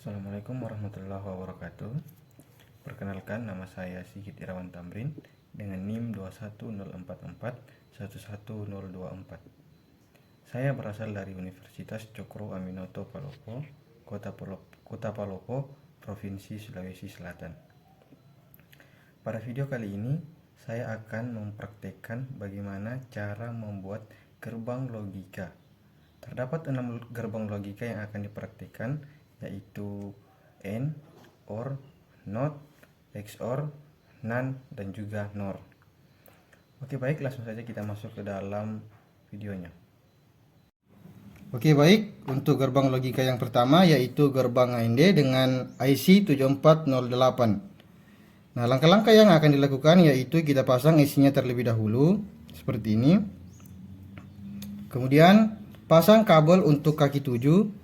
Assalamualaikum warahmatullahi wabarakatuh. Perkenalkan, nama saya Sigit Irawan Tamrin dengan NIM 21044111024. Saya berasal dari Universitas Cokro Aminoto Palopo, Kota Palopo, Provinsi Sulawesi Selatan. Pada video kali ini, saya akan mempraktekkan bagaimana cara membuat gerbang logika. Terdapat 6 gerbang logika yang akan dipraktikkan, yaitu AND, OR, NOT, XOR, NAND, dan juga NOR. Oke, baik, langsung saja kita masuk ke dalam videonya. Oke, baik, untuk gerbang logika yang pertama yaitu gerbang AND dengan IC 7408. Nah, langkah-langkah yang akan dilakukan yaitu kita pasang IC-nya terlebih dahulu seperti ini. Kemudian pasang kabel untuk kaki 7.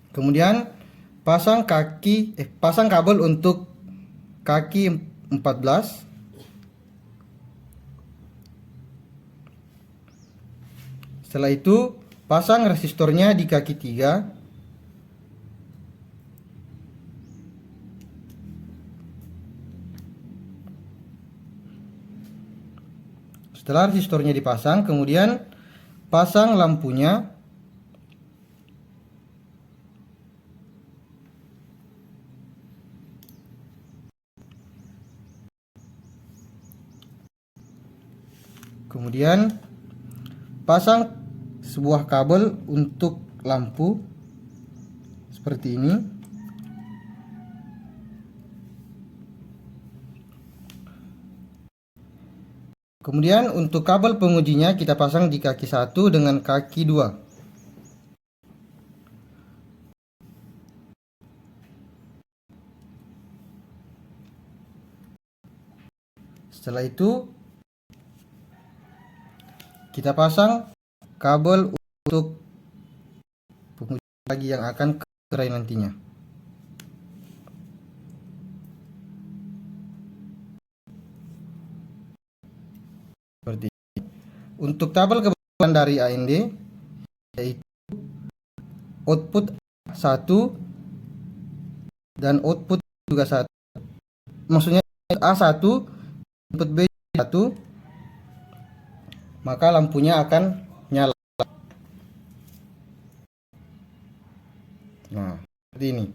Kemudian pasang kabel untuk kaki 14. Setelah itu pasang resistornya di kaki 3. Setelah resistornya dipasang, kemudian pasang lampunya. Kemudian pasang sebuah kabel untuk lampu seperti ini. Kemudian untuk kabel pengujinya kita pasang di kaki 1 dengan kaki 2. Setelah itu kita pasang kabel untuk penguji lagi yang akan ke gerai nantinya. Seperti ini. Untuk tabel kebetulan dari AND yaitu output 1 dan output juga 1. Maksudnya A1, input B 1, maka lampunya akan nyala. Nah, seperti ini.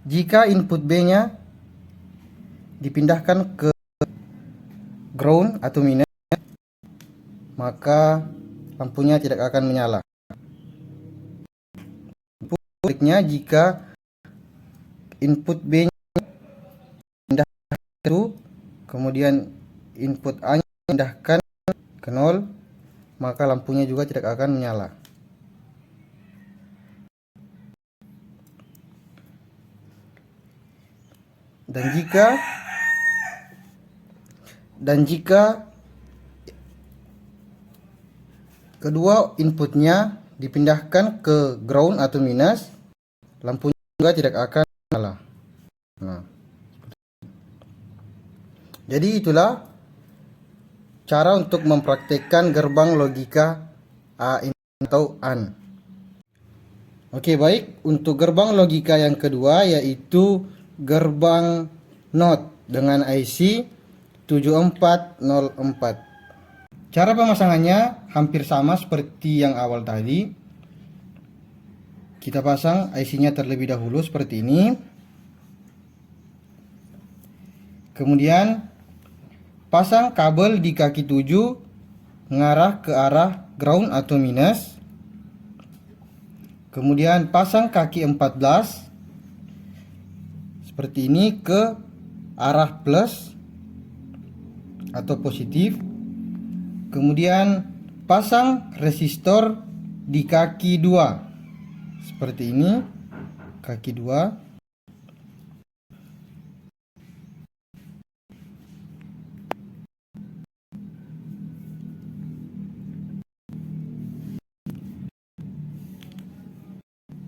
Jika input B-nya dipindahkan ke ground atau minus, maka lampunya tidak akan menyala. Sebaliknya, jika input B-nya dipindahkan ke 1, kemudian input A-nya dipindahkan ke 0, maka lampunya juga tidak akan menyala. Dan jika kedua inputnya dipindahkan ke ground atau minus, lampunya juga tidak akan menyala. Nah, jadi itulah cara untuk mempraktekkan gerbang logika AND atau AND. Oke, baik, untuk gerbang logika yang kedua yaitu gerbang NOT dengan IC 7404. Cara pemasangannya hampir sama seperti yang awal tadi. Kita pasang IC-nya terlebih dahulu seperti ini. Kemudian pasang kabel di kaki 7 mengarah ke arah ground atau minus. Kemudian pasang kaki 14 seperti ini ke arah plus atau positif. Kemudian pasang resistor di kaki 2 seperti ini, kaki 2.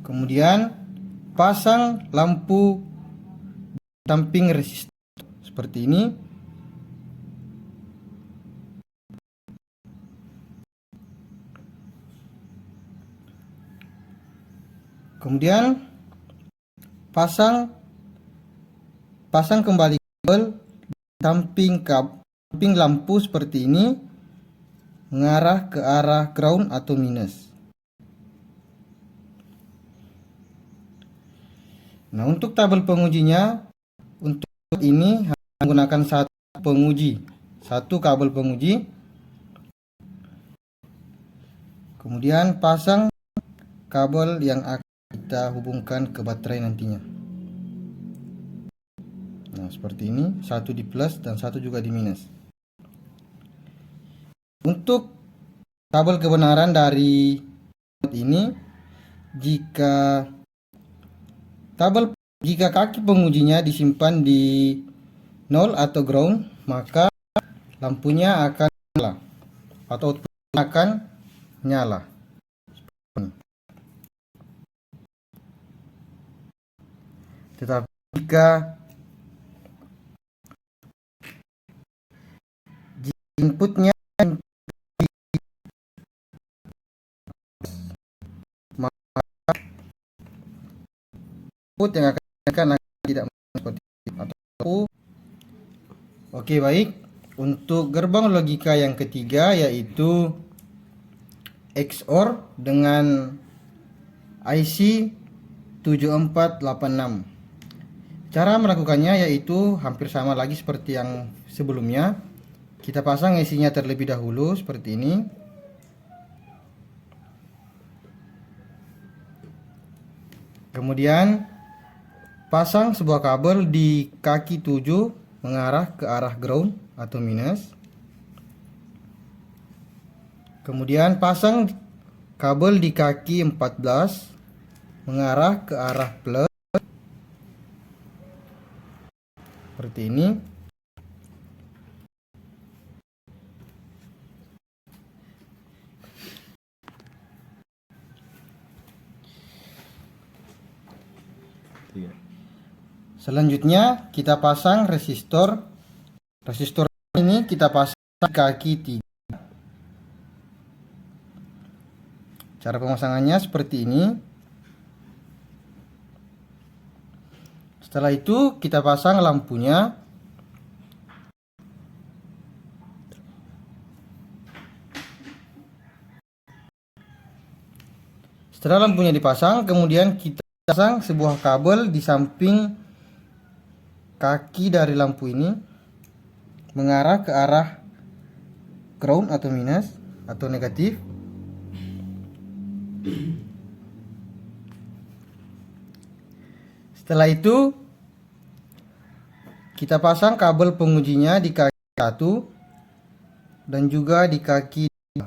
Kemudian pasang lampu samping resistor seperti ini. Kemudian pasang kembali kabel samping lampu seperti ini, mengarah ke arah ground atau minus. Nah, untuk tabel pengujinya, untuk ini menggunakan satu kabel penguji. Kemudian pasang kabel yang akan kita hubungkan ke baterai nantinya. Nah, seperti ini, satu di plus dan satu juga di minus. Untuk kabel kebenaran dari ini, jika kaki pengujinya disimpan di 0 atau ground, maka lampunya akan nyala atau outputnya akan nyala. Tetapi jika inputnya yang akan tidak seperti itu. Oke, baik. Untuk gerbang logika yang ketiga yaitu XOR dengan IC 7486. Cara melakukannya yaitu hampir sama lagi seperti yang sebelumnya. Kita pasang IC-nya terlebih dahulu seperti ini. Kemudian pasang sebuah kabel di kaki 7 mengarah ke arah ground atau minus. Kemudian pasang kabel di kaki 14 mengarah ke arah plus seperti ini. Selanjutnya kita pasang resistor. Resistor ini kita pasang kaki 3. Cara pemasangannya seperti ini. Setelah itu kita pasang lampunya. Setelah lampunya dipasang, kemudian kita pasang sebuah kabel di samping kaki dari lampu ini mengarah ke arah ground atau minus atau negatif. Setelah itu kita pasang kabel pengujinya di kaki 1 dan juga di kaki 2.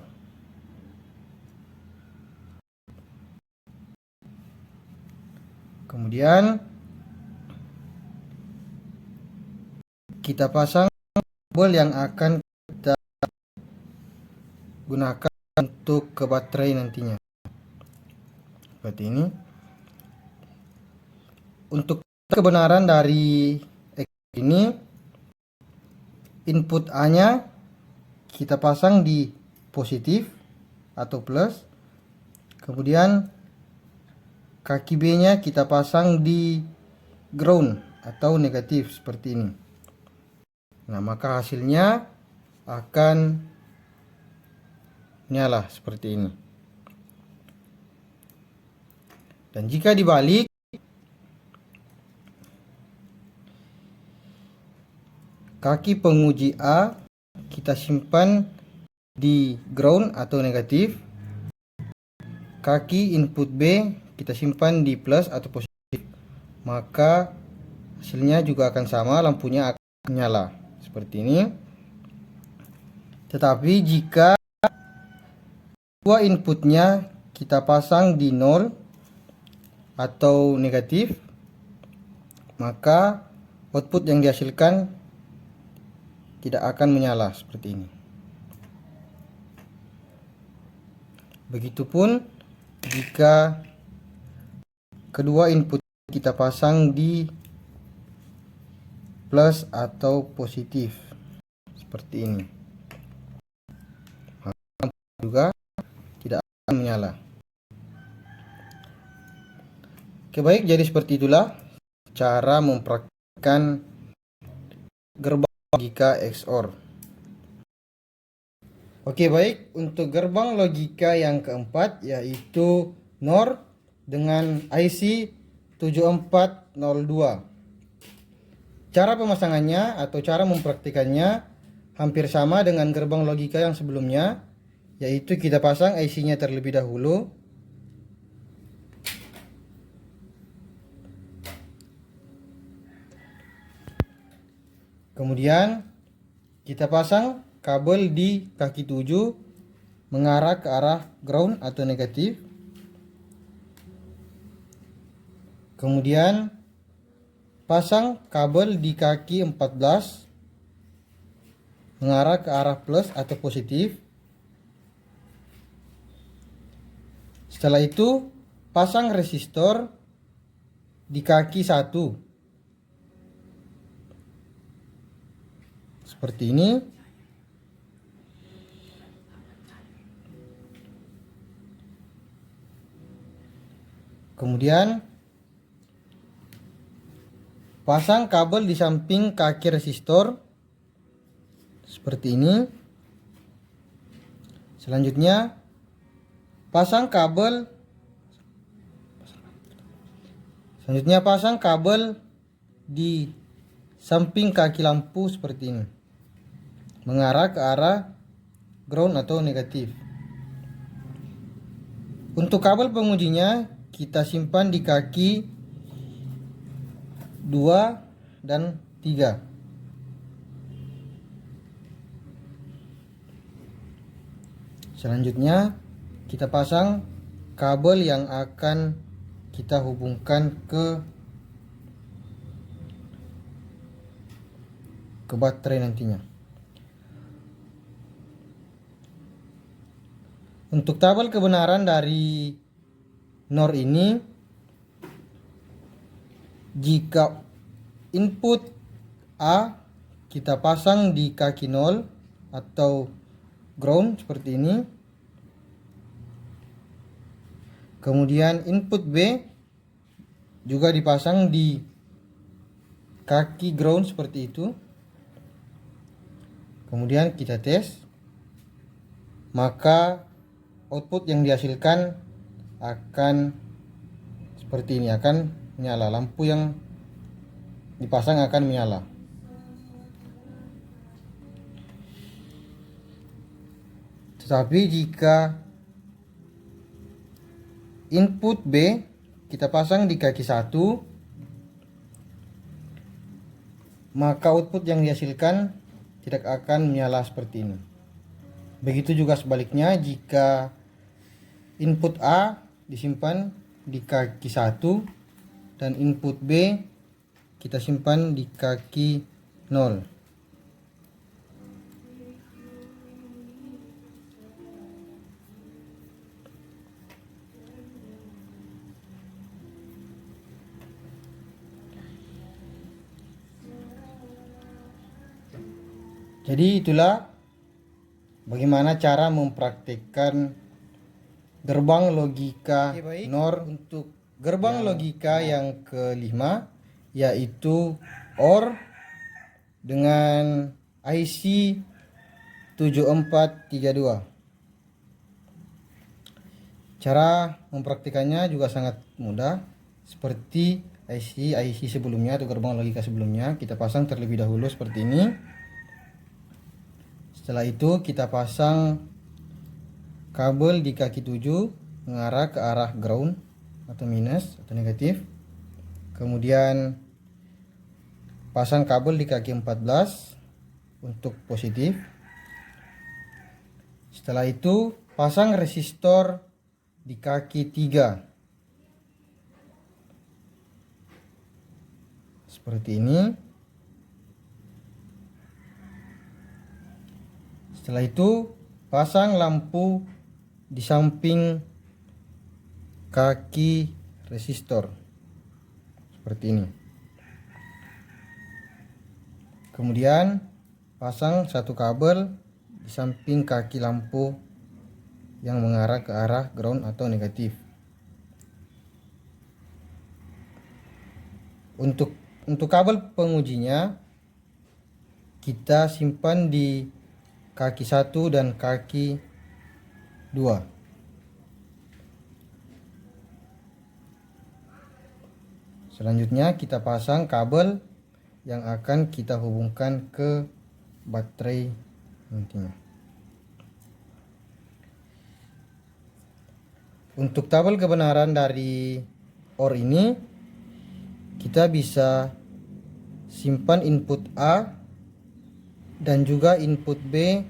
Kemudian kita pasang kabel yang akan kita gunakan untuk ke baterai nantinya. Seperti ini. Untuk kebenaran dari ini, input A-nya kita pasang di positif atau plus. Kemudian kaki B-nya kita pasang di ground atau negatif seperti ini. Nah, maka hasilnya akan nyala seperti ini. Dan jika dibalik, kaki penguji A kita simpan di ground atau negatif. Kaki input B kita simpan di plus atau positif. Maka hasilnya juga akan sama, lampunya akan nyala seperti ini. Tetapi jika dua inputnya kita pasang di 0 atau negatif, maka output yang dihasilkan tidak akan menyala seperti ini. Begitupun jika kedua input kita pasang di plus atau positif seperti ini, maka juga tidak akan menyala. Oke baik, jadi seperti itulah cara mempraktikkan gerbang logika XOR. Oke baik, untuk gerbang logika yang keempat yaitu NOR dengan IC 7402. Cara pemasangannya atau cara mempraktikannya hampir sama dengan gerbang logika yang sebelumnya, yaitu kita pasang IC-nya terlebih dahulu. Kemudian kita pasang kabel di kaki 7 mengarah ke arah ground atau negatif. Kemudian pasang kabel di kaki 14 mengarah ke arah plus atau positif. Setelah itu pasang resistor di kaki 1 seperti ini. Kemudian pasang kabel di samping kaki resistor seperti ini. Selanjutnya pasang kabel di samping kaki lampu seperti ini, mengarah ke arah ground atau negatif. Untuk kabel pengujinya kita simpan di kaki 2 dan 3. Selanjutnya kita pasang kabel yang akan kita hubungkan ke baterai nantinya. Untuk tabel kebenaran dari NOR ini, jika input A kita pasang di kaki 0 atau ground seperti ini, kemudian input B juga dipasang di kaki ground seperti itu, kemudian kita tes, maka output yang dihasilkan akan seperti ini, akan menyala. Lampu yang dipasang akan menyala. Tetapi jika input B kita pasang di kaki 1, maka output yang dihasilkan tidak akan menyala seperti ini. Begitu juga sebaliknya, jika input A disimpan di kaki 1 dan input B kita simpan di kaki 0. Jadi itulah bagaimana cara mempraktikkan gerbang logika NOR. Untuk gerbang logika yang kelima yaitu OR dengan IC 7432. Cara mempraktikannya juga sangat mudah, seperti IC sebelumnya atau gerbang logika sebelumnya. Kita pasang terlebih dahulu seperti ini. Setelah itu kita pasang kabel di kaki 7 mengarah ke arah ground atau minus atau negatif. Kemudian pasang kabel di kaki 14 untuk positif. Setelah itu pasang resistor di kaki 3 seperti ini. Setelah itu pasang lampu di samping kaki resistor seperti ini. Kemudian pasang satu kabel di samping kaki lampu yang mengarah ke arah ground atau negatif. Untuk kabel pengujinya kita simpan di kaki 1 dan kaki 2. Selanjutnya kita pasang kabel yang akan kita hubungkan ke baterai nantinya. Untuk tabel kebenaran dari OR ini, kita bisa simpan input A dan juga input B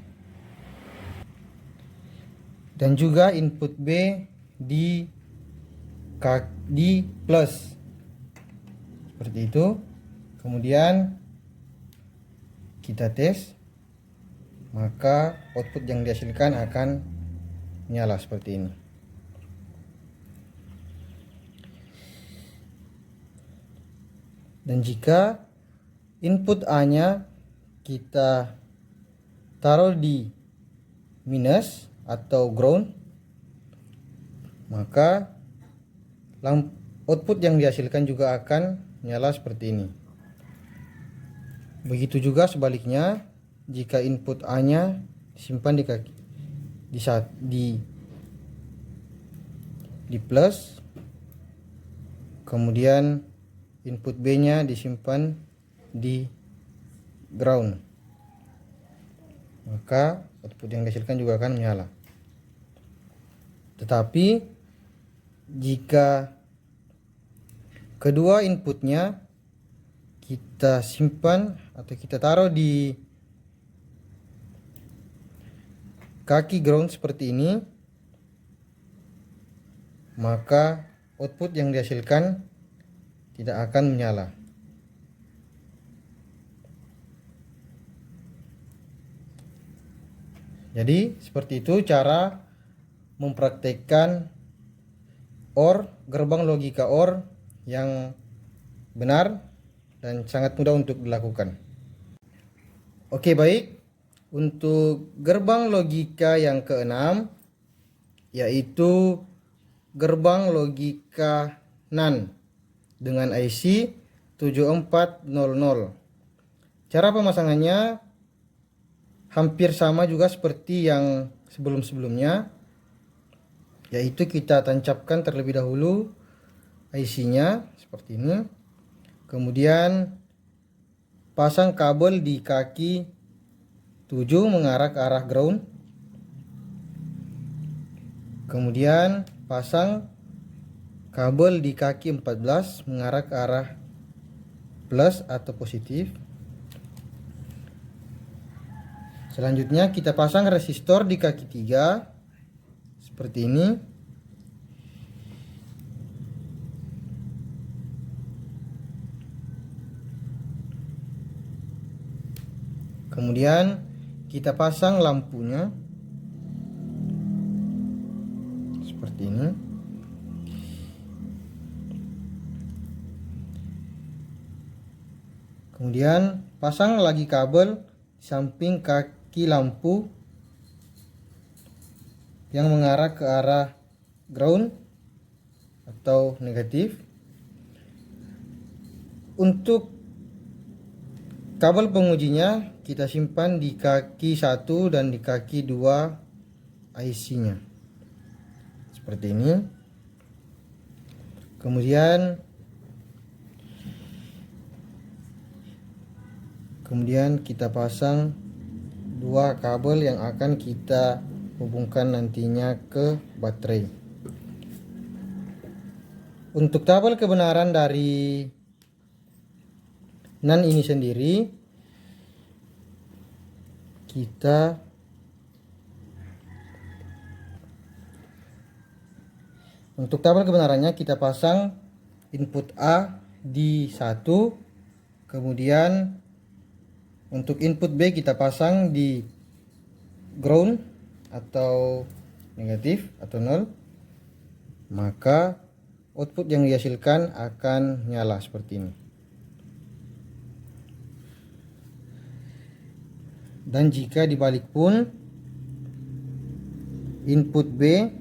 di plus seperti itu. Kemudian kita tes, maka output yang dihasilkan akan nyala seperti ini. Dan jika input A-nya kita taruh di minus atau ground, maka output yang dihasilkan juga akan nyala seperti ini. Begitu juga sebaliknya, jika input A-nya disimpan di plus, kemudian input B-nya disimpan di ground, maka output yang dihasilkan juga akan menyala. Tetapi jika kedua inputnya kita simpan atau kita taruh di kaki ground seperti ini, maka output yang dihasilkan tidak akan menyala. Jadi seperti itu cara mempraktekkan OR, gerbang logika OR yang benar dan sangat mudah untuk dilakukan. Oke, baik. Untuk gerbang logika yang keenam, yaitu gerbang logika NAND dengan IC 7400. Cara pemasangannya hampir sama juga seperti yang sebelum-sebelumnya, yaitu kita tancapkan terlebih dahulu IC-nya seperti ini. Kemudian pasang kabel di kaki 7 mengarah ke arah ground. Kemudian pasang kabel di kaki 14 mengarah ke arah plus atau positif. Selanjutnya kita pasang resistor di kaki 3 seperti ini. Kemudian kita pasang lampunya seperti ini. Kemudian pasang lagi kabel di samping kaki lampu yang mengarah ke arah ground atau negatif. Untuk kabel pengujinya kita simpan di kaki 1 dan di kaki 2 IC-nya seperti ini. Kemudian kita pasang dua kabel yang akan kita hubungkan nantinya ke baterai. Untuk tabel kebenaran dari NAND ini sendiri, untuk tabel kebenarannya kita pasang input A di 1, kemudian untuk input B kita pasang di ground atau negatif atau 0, maka output yang dihasilkan akan nyala seperti ini. Dan jika dibalik pun, input B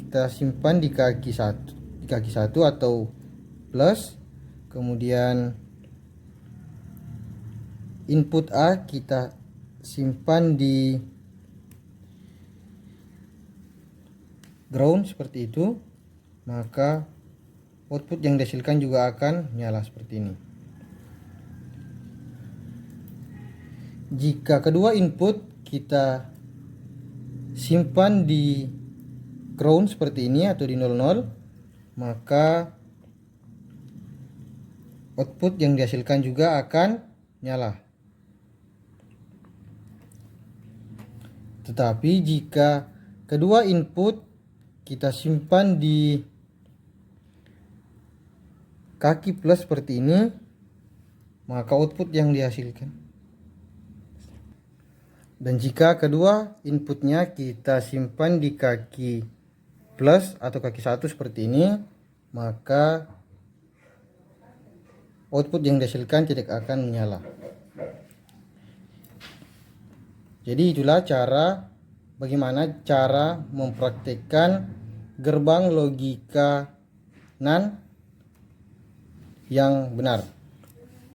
kita simpan di kaki 1 atau plus, Kemudian input A kita simpan di ground seperti itu, maka output yang dihasilkan juga akan nyala seperti ini. Jika kedua input kita simpan di ground seperti ini atau di 00, maka output yang dihasilkan juga akan nyala. Tetapi jika kedua input kita simpan di kaki plus seperti ini, maka output yang dihasilkan. Dan jika kedua inputnya kita simpan di kaki plus atau kaki 1 seperti ini, maka output yang dihasilkan tidak akan menyala. Jadi itulah bagaimana cara mempraktikkan gerbang logika NAND yang benar.